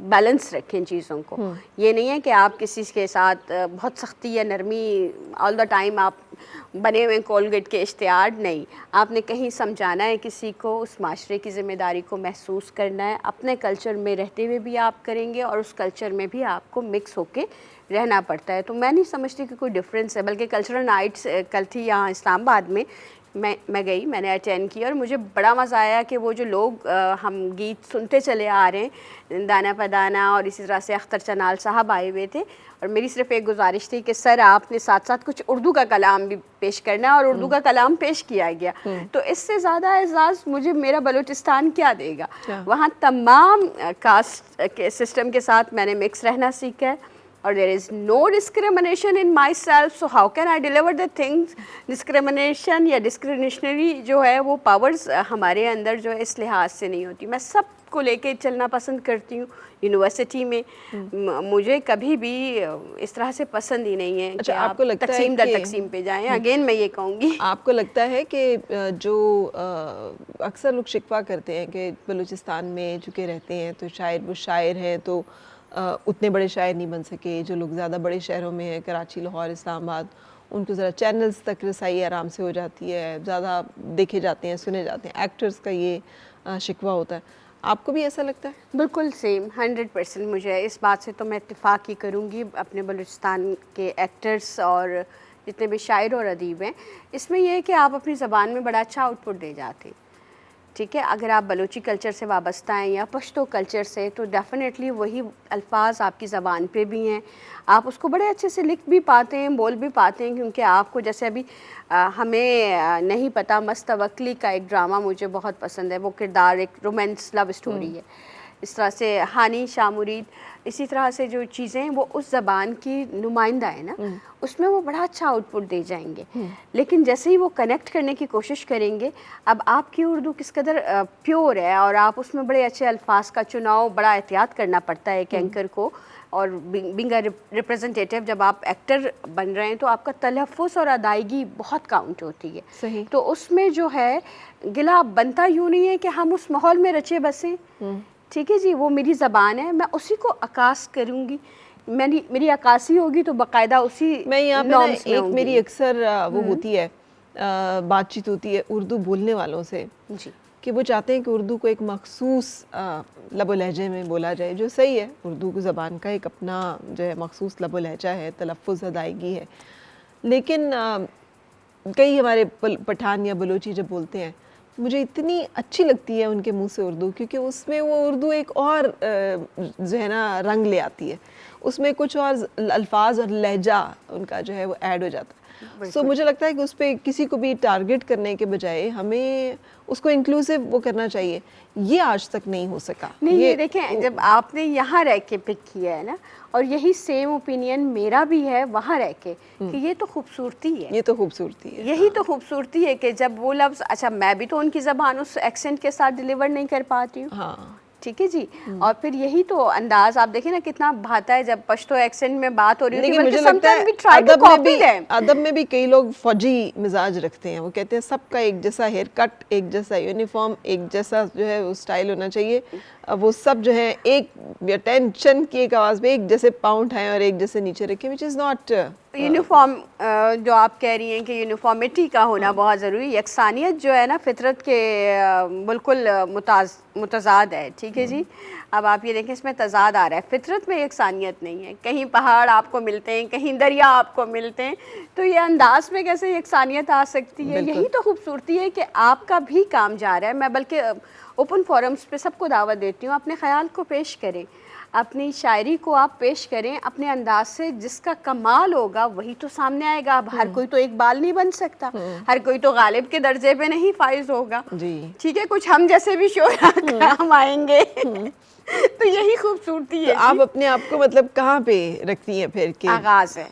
Balance رکھیں چیزوں کو. یہ نہیں ہے کہ آپ کسی کے ساتھ بہت سختی یا نرمی آل دا ٹائم آپ بنے ہوئے کولگیٹ کے اشتہار. نہیں, آپ نے کہیں سمجھانا ہے کسی کو, اس معاشرے کی ذمہ داری کو محسوس کرنا ہے. اپنے کلچر میں رہتے ہوئے بھی آپ کریں گے اور اس کلچر میں بھی آپ کو مکس ہو کے رہنا پڑتا ہے. تو میں نہیں سمجھتی کہ کوئی ڈفرینس ہے, بلکہ کلچرل نائٹس کل تھی یہاں اسلام آباد میں, میں گئی, میں نے اٹینڈ کیا اور مجھے بڑا مزہ آیا کہ وہ جو لوگ ہم گیت سنتے چلے آ رہے ہیں, دانا پدانا اور اسی طرح سے اختر چنال صاحب آئے ہوئے تھے, اور میری صرف ایک گزارش تھی کہ سر آپ نے ساتھ ساتھ کچھ اردو کا کلام بھی پیش کرنا ہے, اور اردو کا کلام پیش کیا گیا. تو اس سے زیادہ اعزاز مجھے میرا بلوچستان کیا دے گا. وہاں تمام کاسٹ کے سسٹم کے ساتھ میں نے مکس رہنا سیکھا ہے, اور there is no discrimination in myself, so how can I deliver the things. discrimination یا discriminatory جو ہے وہ پاورز ہمارے اندر جو ہے اس لحاظ سے نہیں ہوتی. میں سب کو لے کے چلنا پسند کرتی ہوں. یونیورسٹی میں مجھے کبھی بھی اس طرح سے پسند ہی نہیں ہے کہ آپ تقسیم در تقسیم پہ جائیں. اگین میں یہ کہوں گی, آپ کو لگتا ہے کہ جو اکثر لوگ شکوہ کرتے ہیں کہ بلوچستان میں چونکہ رہتے ہیں تو شاید وہ شاعر ہیں تو اتنے بڑے شاعر نہیں بن سکے, جو لوگ زیادہ بڑے شہروں میں ہیں کراچی, لاہور, اسلام آباد, ان کو ذرا چینلز تک رسائی آرام سے ہو جاتی ہے, زیادہ دیکھے جاتے ہیں, سنے جاتے ہیں. ایکٹرز کا یہ شکوہ ہوتا ہے. آپ کو بھی ایسا لگتا ہے؟ بالکل سیم 100%. مجھے اس بات سے تو میں اتفاق ہی کروں گی اپنے بلوچستان کے ایکٹرز اور جتنے بھی شاعر اور ادیب ہیں. اس میں یہ ہے کہ آپ اپنی زبان میں بڑا اچھا آؤٹ پٹ دے جاتے ہیں. ٹھیک ہے, اگر آپ بلوچی کلچر سے وابستہ ہیں یا پشتو کلچر سے, تو ڈیفینیٹلی وہی الفاظ آپ کی زبان پہ بھی ہیں, آپ اس کو بڑے اچھے سے لکھ بھی پاتے ہیں, بول بھی پاتے ہیں. کیونکہ آپ کو جیسے ابھی ہمیں نہیں پتہ, مستوکلی کا ایک ڈرامہ مجھے بہت پسند ہے. وہ کردار ایک رومانس لو اسٹوری ہے. اس طرح سے ہانی شاہ مرید, اسی طرح سے جو چیزیں وہ اس زبان کی نمائندہ ہے نا, اس میں وہ بڑا اچھا آؤٹ پٹ دے جائیں گے. لیکن جیسے ہی وہ کنیکٹ کرنے کی کوشش کریں گے, اب آپ کی اردو کس قدر پیور ہے, اور آپ اس میں بڑے اچھے الفاظ کا چناؤ بڑا احتیاط کرنا پڑتا ہے ایک اینکر کو. اور بینگ اے ریپرزنٹیٹیو, جب آپ ایکٹر بن رہے ہیں تو آپ کا تلفظ اور ادائیگی بہت کاؤنٹ ہوتی ہے. صحیح. تو اس میں جو ہے گلا بنتا یوں نہیں ہے کہ ہم اس ماحول میں رچے بسیں. ٹھیک ہے جی, وہ میری زبان ہے, میں اسی کو عکاس کروں گی. میری عکاسی ہوگی تو باقاعدہ اسی میں یہاں نارمس پہ ایک میری اکثر وہ ہوتی ہے بات چیت ہوتی ہے اردو بولنے والوں سے, جی, کہ وہ چاہتے ہیں کہ اردو کو ایک مخصوص لب و لہجے میں بولا جائے, جو صحیح ہے. اردو کی زبان کا ایک اپنا جو ہے مخصوص لب و لہجہ ہے, تلفظ, ادائیگی ہے. لیکن کئی ہمارے پٹھان یا بلوچی جب بولتے ہیں, مجھے اتنی اچھی لگتی ہے ان کے منہ سے اردو, کیونکہ اس میں وہ اردو ایک اور جو ہے نا رنگ لے آتی ہے, اس میں کچھ اور الفاظ اور لہجہ ان کا جو ہے وہ ایڈ ہو جاتا ہے. سو مجھے لگتا ہے کہ اس پہ کسی کو بھی ٹارگٹ کرنے کے بجائے ہمیں اس کو انکلوسیو وہ کرنا چاہیے. یہ آج تک نہیں ہو سکا. نہیں, یہ دیکھیں, جب آپ نے یہاں رہ کے پک کیا ہے نا, اور یہی سیم اوپینین میرا بھی ہے وہاں رہ کے, کہ یہ تو خوبصورتی ہے. یہ تو خوبصورتی ہے, یہی تو خوبصورتی ہے کہ جب وہ لفظ, اچھا میں بھی تو ان کی زبان اس ایکسنٹ کے ساتھ ڈیلیور نہیں کر پاتی ہوں. ہاں, ٹھیک ہے جی. اور پھر یہی تو انداز آپ دیکھیں نا کتنا بھاتا ہے جب پشتو ایکسنٹ میں بات ہو رہی ہوتی ہے. مجھے لگتا ہے ادب میں بھی کئی لوگ فوجی مزاج رکھتے ہیں. وہ کہتے ہیں سب کا ایک جیسا ہیئر کٹ, ایک جیسا یونیفارم, ایک جیسا جو ہے وہ اسٹائل ہونا چاہیے. وہ سب جو ہے ایک ٹینشن کی ایک آواز میں ایک جیسے پاؤں اٹھائیں اور ایک جیسے نیچے رکھیں, which is not یونیفارم. جو آپ کہہ رہی ہیں کہ یونیفارمٹی کا ہونا بہت ضروری. یکسانیت جو ہے نا فطرت کے بالکل متضاد ہے. ٹھیک ہے جی. اب آپ یہ دیکھیں, اس میں تضاد آ رہا ہے. فطرت میں یکسانیت نہیں ہے. کہیں پہاڑ آپ کو ملتے ہیں, کہیں دریا آپ کو ملتے ہیں, تو یہ انداز میں کیسے یکسانیت آ سکتی ہے؟ یہی تو خوبصورتی ہے کہ آپ کا بھی کام جا رہا ہے. میں بلکہ اوپن فورمز پہ سب کو دعوت دیتی ہوں, اپنے خیال کو پیش کریں, اپنی شاعری کو آپ پیش کریں اپنے انداز سے. جس کا کمال ہوگا وہی تو سامنے آئے گا. اب ہر کوئی تو اقبال نہیں بن سکتا, ہر کوئی تو غالب کے درجے پہ نہیں فائز ہوگا. ٹھیک ہے, کچھ ہم جیسے بھی شعراء کام آئیں گے. تو یہی خوبصورتی ہے. آپ اپنے آپ کو مطلب کہاں پہ رکھتی ہیں پھر؟ کہ آغاز ہے,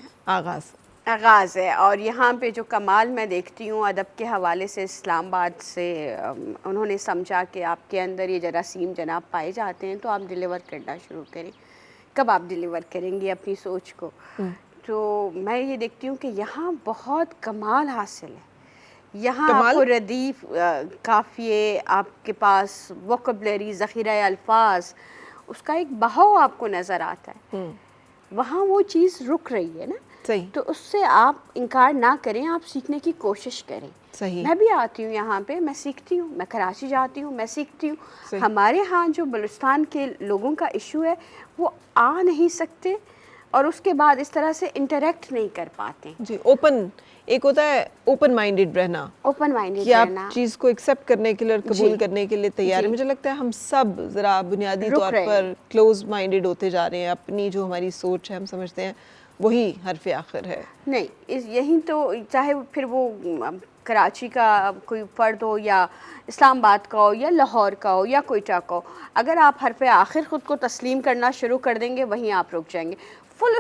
آغاز ہے. اور یہاں پہ جو کمال میں دیکھتی ہوں ادب کے حوالے سے, اسلام آباد سے انہوں نے سمجھا کہ آپ کے اندر یہ جراثیم جناب پائے جاتے ہیں, تو آپ ڈیلیور کرنا شروع کریں. کب آپ ڈیلیور کریں گے اپنی سوچ کو؟ تو میں یہ دیکھتی ہوں کہ یہاں بہت کمال حاصل ہے. یہاں آپ کو ردیف, قافیے, آپ کے پاس ووکیبلری, ذخیرہ الفاظ, اس کا ایک بہاؤ آپ کو نظر آتا ہے، وہاں وہ چیز رک رہی ہے نا، صحیح، تو اس سے آپ انکار نہ کریں، آپ سیکھنے کی کوشش کریں. صحیح، میں بھی آتی ہوں یہاں پہ، میں سیکھتی ہوں، میں کراچی جاتی ہوں، میں سیکھتی ہوں. صحیح. ہمارے ہاں جو بلوچستان کے لوگوں کا ایشو ہے وہ آ نہیں سکتے اور اس کے بعد اس طرح سے انٹریکٹ نہیں کر پاتے. جی اوپن، ایک ہوتا ہے اوپن مائنڈیڈ رہنا، اوپن مائنڈیڈ کہ آپ رہنا. چیز کو ایکسیپٹ کرنے کے لیے اور قبول جی. کرنے کے لیے تیار ہیں. جی. مجھے لگتا ہے ہم سب ذرا بنیادی رک طور رہے پر ہیں. کلوز مائنڈیڈ ہوتے جا رہے ہیں. اپنی جو ہماری سوچ ہے ہم سمجھتے ہیں وہی حرف آخر ہے. نہیں، یہی تو چاہے پھر وہ کراچی کا کوئی فرد ہو یا اسلام آباد کا ہو یا لاہور کا ہو یا کوئٹہ کا ہو، اگر آپ حرف آخر خود کو تسلیم کرنا شروع کر دیں گے وہیں آپ رک جائیں گے. فل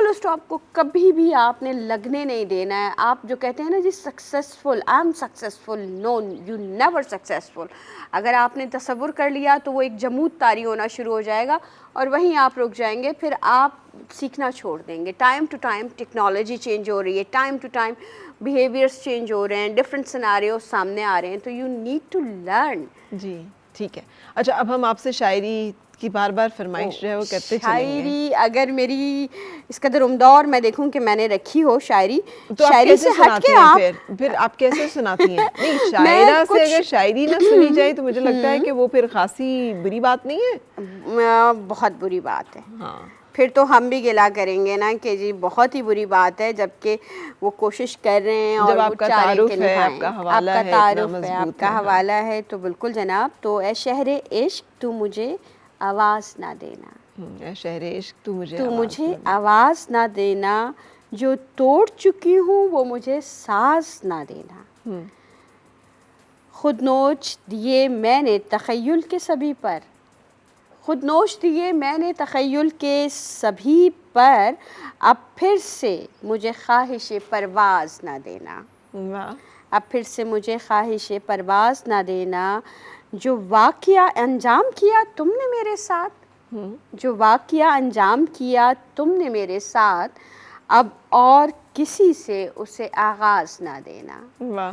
اسٹاپ کو کبھی بھی آپ نے لگنے نہیں دینا ہے. آپ جو کہتے ہیں نا جی successful, I am successful, no you never successful. اگر آپ نے تصور کر لیا تو وہ ایک جمود طاری ہونا شروع ہو جائے گا اور وہیں آپ رک جائیں گے. پھر آپ سیکھنا چھوڑ دیں گے. Time to time technology change ہو رہی ہے، time to time behaviours change ہو رہے ہیں، ڈفرینٹ سیناریوز سامنے آ رہے ہیں، تو یو نیڈ ٹو لرن. جی ٹھیک ہے. اچھا اب ہم آپ سے شاعری کی بار بار فرمائش جو ہے وہ کرتے چلیں گے. شاعری اگر میری اس قدر عمدہ اور میں دیکھوں کہ میں نے رکھی ہو شاعری، تو آپ شاعری سے کیسے ہٹ کے سناتی ہیں؟ آپ پھر آپ کیسے سناتی ہیں؟ نہیں، میں شاعرہ سے کچھ اگر شاعری نہ سنی جائے تو مجھے لگتا ہے کہ وہ پھر خاصی بری بات نہیں ہے. بہت بری بات ہے. ہاں پھر تو ہم بھی گلا کریں گے نا کہ جی بہت ہی بری بات ہے، جبکہ وہ کوشش کر رہے ہیں اور جب وہ آپ کا چاہ رہے ہیں کہ تعارف ہے، نبھائیں. آپ کا حوالہ آپ کا ہے، اتنا تعارف ہے، مضبوط آپ کا ہے. ہاں حوالہ ہے، تو بالکل جناب. تو اے شہر عشق تو مجھے آواز نہ دینا، اے شہر عشق تو مجھے تو آواز مجھے نہ دے. آواز نہ دینا، جو توڑ چکی ہوں وہ مجھے ساز نہ دینا. خود نوچ دیے میں نے تخیل کے سبھی پر، خود نوش دیے میں نے تخیل کے سبھی پر، اب پھر سے مجھے خواہش پرواز نہ دینا. واہ. اب پھر سے مجھے خواہش پرواز نہ دینا. جو واقعہ انجام کیا تم نے میرے ساتھ، جو واقعہ انجام کیا تم نے میرے ساتھ، اب اور کسی سے اسے آغاز نہ دینا. واہ.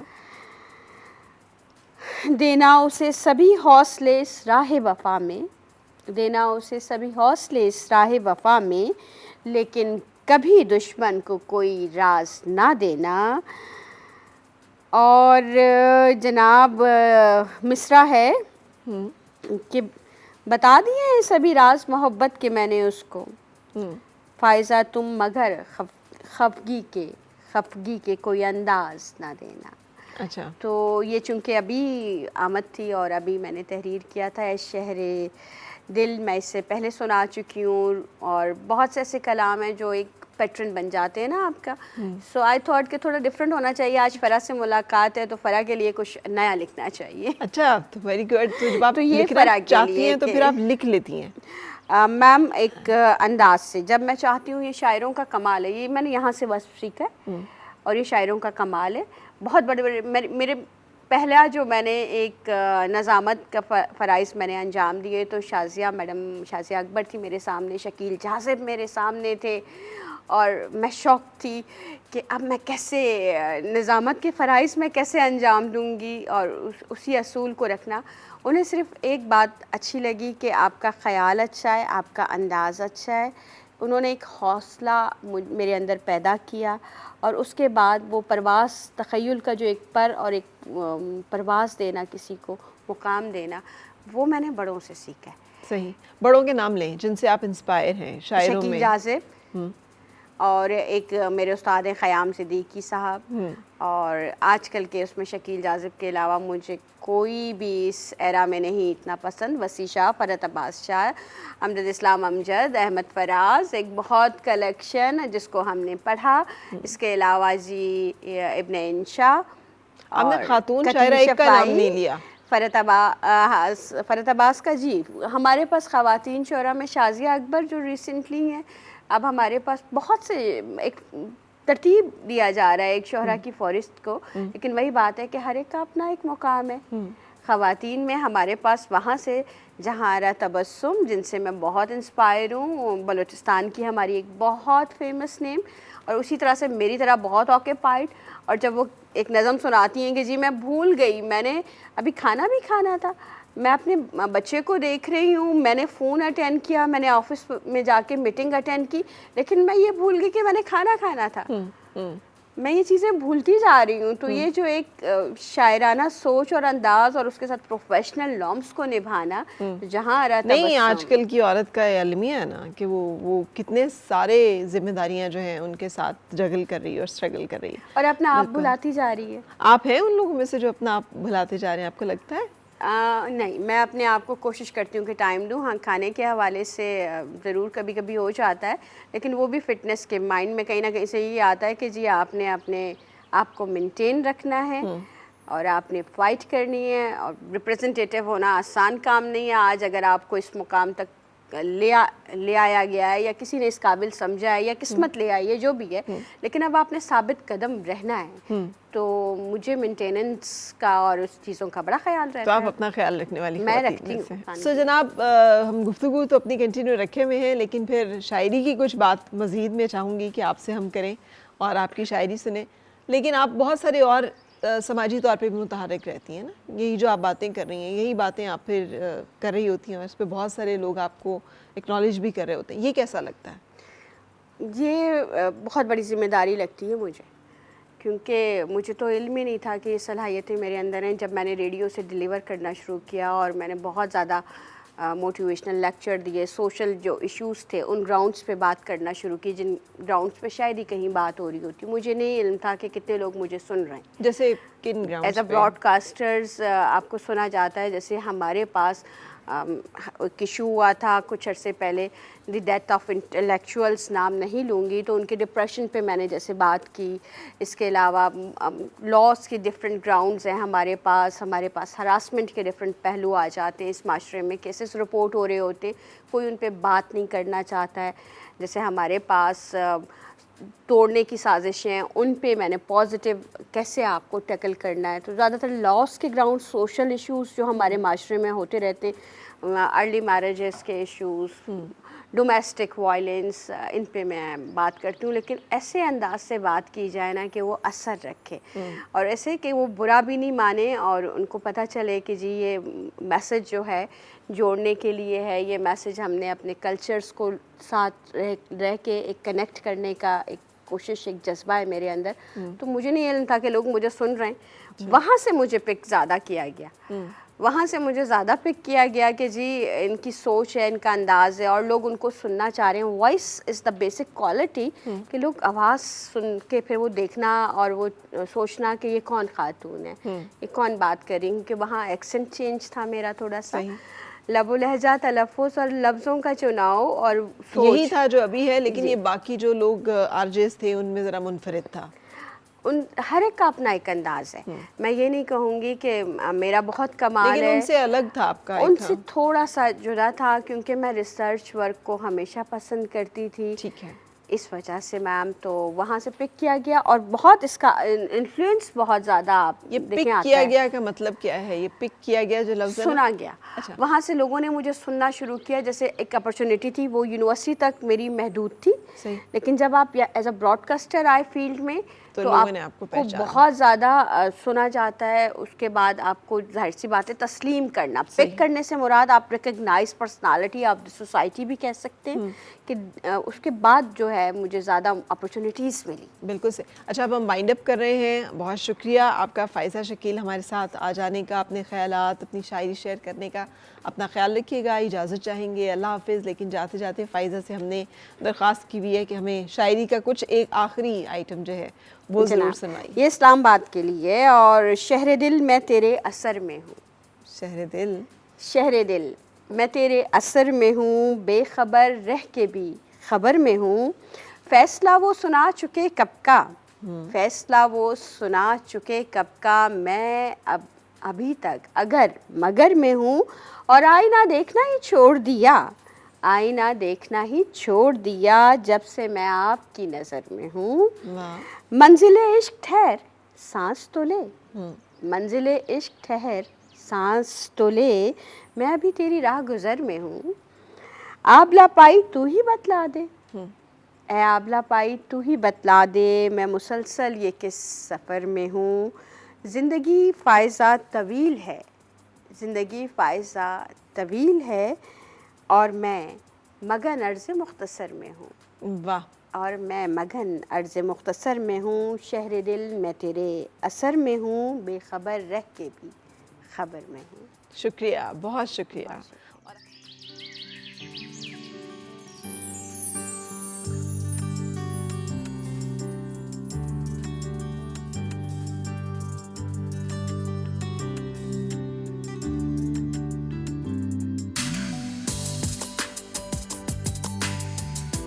دینا اسے سبھی حوصلے اس راہ وفا میں، دینا اسے سبھی حوصلے اس راہ وفا میں، لیکن کبھی دشمن کو کوئی راز نہ دینا. اور جناب مصرع ہے کہ بتا دیے ہیں سبھی راز محبت کے میں نے اس کو، فائزہ تم مگر خفگی کے کوئی انداز نہ دینا. اچھا. تو یہ چونکہ ابھی آمد تھی اور ابھی میں نے تحریر کیا تھا. اے شہر دل میں اس سے پہلے سنا چکی ہوں، اور بہت سے ایسے کلام ہیں جو ایک پیٹرن بن جاتے ہیں نا آپ کا. سو آئی تھاٹ کہ تھوڑا ڈفرینٹ ہونا چاہیے. آج فرح سے ملاقات ہے تو فرح کے لیے کچھ نیا لکھنا چاہیے. اچھا تو ویری گڈ. تو جب آپ تو یہ لکھنا فرح کے چاہتی لیے ہیں تو کہ پھر آپ لکھ لیتی ہیں؟ میم ایک انداز سے جب میں چاہتی ہوں. یہ شاعروں کا کمال ہے، یہ میں نے یہاں سے بس سیکھا ہے، اور یہ شاعروں کا کمال ہے. بہت بڑے بڑے میرے پہلا جو میں نے ایک نظامت کا فرائض میں نے انجام دیے تو شازیہ میڈم، شازیہ اکبر تھی میرے سامنے، شکیل جاذب میرے سامنے تھے، اور میں شوق تھی کہ اب میں کیسے نظامت کے فرائض میں کیسے انجام دوں گی اور اسی اصول کو رکھنا. انہیں صرف ایک بات اچھی لگی کہ آپ کا خیال اچھا ہے، آپ کا انداز اچھا ہے. انہوں نے ایک حوصلہ میرے اندر پیدا کیا، اور اس کے بعد وہ پرواز، تخیل کا جو ایک پر اور ایک پرواز دینا، کسی کو مقام دینا، وہ میں نے بڑوں سے سیکھا ہے. صحیح. بڑوں کے نام لیں جن سے آپ انسپائر ہیں شاعروں شکیل میں. جاذب، اور ایک میرے استاد ہیں خیام صدیقی صاحب، اور آج کل کے اس میں شکیل جاذب کے علاوہ مجھے کوئی بھی اس ایرا میں نہیں اتنا پسند. وسیع شاہ، فرحت عباس شاہ، امجد اسلام امجد، احمد فراز، ایک بہت کلیکشن جس کو ہم نے پڑھا. اس کے علاوہ جی ابن انشا، آپ نے اور خاتون شاعرہ ایک کا نام نہیں لیا. فرحت عباس کا. جی ہمارے پاس خواتین شعراء میں شازیہ اکبر جو ریسنٹلی ہیں. اب ہمارے پاس بہت سے ایک ترتیب دیا جا رہا ہے ایک شعراء کی فہرست کو، لیکن وہی بات ہے کہ ہر ایک کا اپنا ایک مقام ہے. خواتین میں ہمارے پاس وہاں سے جہاں تبسم، جن سے میں بہت انسپائر ہوں، بلوچستان کی ہماری ایک بہت فیمس نیم، اور اسی طرح سے میری طرح بہت آکیپائڈ. اور جب وہ ایک نظم سناتی ہیں کہ جی میں بھول گئی، میں نے ابھی کھانا بھی کھانا تھا، میں اپنے بچے کو دیکھ رہی ہوں, میں نے فون اٹینڈ کیا, میں نے آفس میں جا کے میٹنگ اٹینڈ کی, لیکن میں یہ بھول گئی کہ میں نے کھانا کھانا تھا. میں یہ چیزیں بھولتی جا رہی ہوں. تو یہ جو ایک شاعرانہ سوچ اور انداز اور اس کے ساتھ پروفیشنل نارمس کو نبھانا, جہاں رہتا نہیں, آج کل کی عورت کا یہ المیہ ہے نا کہ وہ کتنے سارے ذمہ داریاں جو ہیں ان کے ساتھ جگل کر رہی ہے اور اسٹرگل کر رہی ہے, اور اپنا آپ بھلاتی جا رہی ہے. آپ ہیں ان لوگوں میں سے جو اپنا آپ بھلاتے جا رہے ہیں, آپ کو لگتا ہے؟ نہیں, میں اپنے آپ کو کوشش کرتی ہوں کہ ٹائم دوں. ہاں, کھانے کے حوالے سے ضرور کبھی کبھی ہو جاتا ہے, لیکن وہ بھی فٹنس کے مائنڈ میں کہیں نہ کہیں سے یہ آتا ہے کہ جی آپ نے اپنے آپ کو مینٹین رکھنا ہے اور آپ نے فائٹ کرنی ہے. اور ریپریزنٹیٹیو ہونا آسان کام نہیں ہے. آج اگر آپ کو اس مقام تک لے آیا گیا ہے یا کسی نے اس قابل سمجھا ہے یا قسمت لے آئی ہے, جو بھی ہے, لیکن اب آپ نے ثابت قدم رہنا ہے. تو مجھے مینٹیننس کا اور اس چیزوں کا بڑا خیال رہتا ہے. تو آپ اپنا خیال رکھنے والی میں رکھتی ہوں. سو جناب, ہم گفتگو تو اپنی کنٹینیو رکھے ہوئے ہیں, لیکن پھر شاعری کی کچھ بات مزید میں چاہوں گی کہ آپ سے ہم کریں اور آپ کی شاعری سنیں. لیکن آپ بہت سارے اور سماجی طور پہ بھی متحرک رہتی ہیں نا, یہی جو آپ باتیں کر رہی ہیں, یہی باتیں آپ پھر کر رہی ہوتی ہیں, اور اس پہ بہت سارے لوگ آپ کو اکنالج بھی کر رہے ہوتے ہیں. یہ کیسا لگتا ہے؟ یہ بہت بڑی ذمہ داری لگتی ہے مجھے, کیونکہ مجھے تو علم ہی نہیں تھا کہ یہ صلاحیتیں میرے اندر ہیں. جب میں نے ریڈیو سے ڈیلیور کرنا شروع کیا اور میں نے بہت زیادہ موٹیویشنل لیکچر دیے, سوشل جو ایشوز تھے ان گراؤنڈس پہ بات کرنا شروع کی, جن گراؤنڈس پہ شاید ہی کہیں بات ہو رہی ہوتی. مجھے نہیں علم تھا کہ کتنے لوگ مجھے سن رہے ہیں. جیسے کن ground as a broadcasters آپ کو سنا جاتا ہے. جیسے ہمارے پاس ایک ایشو ہوا تھا کچھ عرصے پہلے, دی ڈیتھ آف انٹلیکچوئلس, نام نہیں لوں گی, تو ان کے ڈپریشن پہ میں نے جیسے بات کی. اس کے علاوہ لاس کی ڈفرینٹ گراؤنڈز ہیں ہمارے پاس ہراسمنٹ کے ڈفرینٹ پہلو آ جاتے ہیں اس معاشرے میں. کیسز رپورٹ ہو رہے ہوتے, کوئی ان پہ بات نہیں کرنا چاہتا ہے. جیسے ہمارے پاس توڑنے کی سازشیں, ان پہ میں نے پازیٹیو کیسے آپ کو ٹیکل کرنا ہے. تو زیادہ تر لاس کے گراؤنڈ, سوشل ایشوز جو ہمارے معاشرے میں ہوتے رہتے, ارلی میرجز کے ایشوز, ڈومیسٹک وائلنس, ان پہ میں بات کرتی ہوں. لیکن ایسے انداز سے بات کی جائے نا کہ وہ اثر رکھے, اور ایسے کہ وہ برا بھی نہیں مانے, اور ان کو پتہ چلے کہ جی یہ میسج جو ہے جوڑنے کے لیے ہے, یہ میسج ہم نے اپنے کلچرز کو ساتھ رہ کے ایک کنیکٹ کرنے کا ایک کوشش, ایک جذبہ ہے میرے اندر. تو مجھے نہیں علم تھا کہ لوگ مجھے سن رہے ہیں. وہاں سے مجھے پک زیادہ کیا گیا, وہاں سے مجھے زیادہ پک کیا گیا کہ جی ان کی سوچ ہے, ان کا انداز ہے, اور لوگ ان کو سننا چاہ رہے ہیں. Voice is the basic quality, کہ لوگ آواز سن کے پھر وہ دیکھنا اور وہ سوچنا کہ یہ کون خاتون ہے, یہ کون بات کر رہی. کیونکہ وہاں ایکسنٹ چینج تھا میرا تھوڑا سا, لب و لہجہ, تلفظ اور لفظوں کا چناؤ اور یہی تھا جو ابھی ہے. لیکن یہ باقی جو لوگ آرجیز تھے ان میں ذرا منفرد تھا. ہر ایک کا اپنا ایک انداز ہے. میں یہ نہیں کہوں گی کہ میرا بہت کمال ہے, لیکن ان سے الگ تھا آپ کا, ان سے تھوڑا سا جدا تھا, کیونکہ میں ریسرچ ورک کو ہمیشہ پسند کرتی تھی. ٹھیک ہے, اس وجہ سے میم تو وہاں سے پک کیا گیا, اور بہت اس کا انفلوئنس بہت زیادہ آپ یہ پک کیا گیا کا مطلب کیا ہے؟ یہ پک کیا گیا جو لفظ سنا گیا, وہاں سے لوگوں نے مجھے سننا شروع کیا. جیسے ایک اپرچونیٹی تھی, وہ یونیورسٹی تک میری محدود تھی, لیکن جب آپ ایز اے براڈ کاسٹر آئے فیلڈ میں تو آپ کو بہت زیادہ سنا جاتا ہے. اس کے بعد آپ کو ظاہر سی بات ہے تسلیم کرنا, پک کرنے سے مراد آپ ریکگنائز پرسنالٹی آف سوسائٹی بھی کہہ سکتے ہیں, کہ اس کے بعد جو ہے مجھے زیادہ اپرچونیٹیز ملی. بالکل سے. اچھا, اب ہم وائنڈ اپ کر رہے ہیں. بہت شکریہ آپ کا فائزہ شکیل ہمارے ساتھ آ جانے کا, اپنے خیالات, اپنی شاعری شیئر کرنے کا. اپنا خیال رکھیے گا, اجازت چاہیں گے, اللہ حافظ. لیکن جاتے جاتے فائزہ سے ہم نے درخواست کی بھی ہے کہ ہمیں شاعری کا کچھ ایک آخری آئٹم جو ہے وہ ضرور سنائیے. یہ اسلام آباد کے لیے, اور شہر دل میں تیرے اثر میں ہوں. شہر دل, شہر دل میں تیرے اثر میں ہوں, بے خبر رہ کے بھی خبر میں ہوں. فیصلہ وہ سنا چکے کب کا, فیصلہ وہ سنا چکے کب کا, میں ابھی تک اگر مگر میں ہوں. اور آئینہ دیکھنا ہی چھوڑ دیا, آئینہ دیکھنا ہی چھوڑ دیا, جب سے میں آپ کی نظر میں ہوں. منزل عشق ٹھہر سانس تو لے, منزل عشق ٹھہر سانس تو لے, میں ابھی تیری راہ گزر میں ہوں. آبلہ پائی تو ہی بتلا دے, اے آبلہ پائی تو ہی بتلا دے, میں مسلسل یہ کس سفر میں ہوں. زندگی فائزہ طویل ہے, زندگی فائزہ طویل ہے اور میں مگن عرض مختصر میں ہوں. واہ. اور میں مگن عرض مختصر میں ہوں، شہر دل میں تیرے اثر میں ہوں، بے خبر رہ کے بھی خبر میں ہوں. شکریہ، بہت شکریہ.